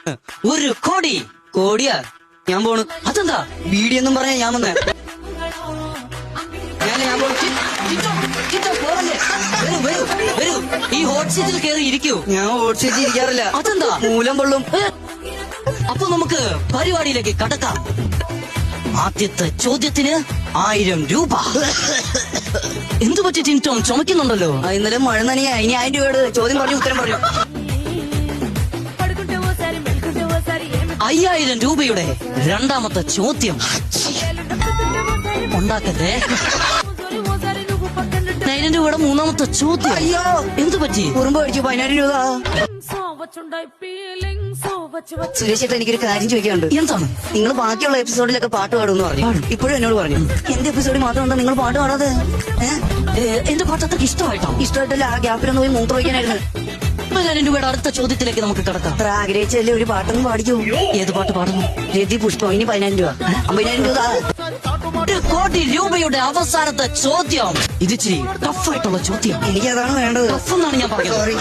1 കോടി. കോടിയാ? ഞാൻ പോണു. അതെന്താ? ബീഡിയൊന്നും പറഞ്ഞ ഞാൻ വന്നേ. ഞാൻ പോണു. വരൂ, ഈ ഹോട്ട് സീറ്റിൽ കയറി ഇരിക്കൂ. ഞാൻ ഹോട്ട് സീറ്റ് ഇരിക്കാറില്ല. അതെന്താ? മൂലം പൊള്ളും. അപ്പൊ നമുക്ക് പരിപാടിയിലേക്ക് കടക്കാം. ആദ്യത്തെ ചോദ്യത്തിന് 1000 രൂപ. എന്തു പറ്റി ടിൻടോം? ചുമക്കുന്നുണ്ടല്ലോ. ഇന്നലെ മഴ നനയാ. ഇനി 1000 രൂപയുടെ ചോദ്യം പറഞ്ഞു ഉത്തരം പറഞ്ഞു. 5000 രൂപയുടെ രണ്ടാമത്തെ ചോദ്യം. ഉണ്ടാക്കല്ലേ? 1000 രൂപയുടെ മൂന്നാമത്തെ ചോദ്യം. അയ്യോ, എന്തു പറ്റി? കുറുമ്പ് കഴിച്ചു. 10000 രൂപ. സുരേഷ് ചേട്ടാ, എനിക്കൊരു കാര്യം ചോദിക്കാനുണ്ട്. എന്താണ്? നിങ്ങൾ ബാക്കിയുള്ള എപ്പിസോഡിലൊക്കെ പാട്ട് പാടുമെന്ന് പറഞ്ഞു. ഇപ്പോഴും എന്നോട് പറഞ്ഞു എന്റെ എപ്പിസോഡിൽ മാത്രം നിങ്ങൾ പാട്ട് പാടാതെ. എന്റെ പാട്ട് അത്രയ്ക്ക് ഇഷ്ടമായിട്ടാണ്. ഇഷ്ടമായിട്ടല്ല, ആ ഗ്യാപ്പിലൊന്ന് പോയി മൂത്രം വയ്ക്കാനായിരുന്നു. 5000 രൂപയുടെ അടുത്ത ചോദ്യത്തിലേക്ക് നമുക്ക് കടക്കാം. അത്ര ആഗ്രഹിച്ചല്ലേ ഒരു പാട്ടൊന്നും പാടിക്കൂ. ഏത് പാട്ട് പാടുന്നു? രതി പുഷ്പം. ഇനി 10000 രൂപ. 50000 രൂപ. 1 കോടി രൂപയുടെ അവസാനത്തെ ചോദ്യം. ഇത് ഇച്ചിരി ടഫായിട്ടുള്ള ചോദ്യം. എനിക്കതാണ് വേണ്ടത്. ടഫ് എന്നാണ് ഞാൻ പറഞ്ഞത്. സോറി.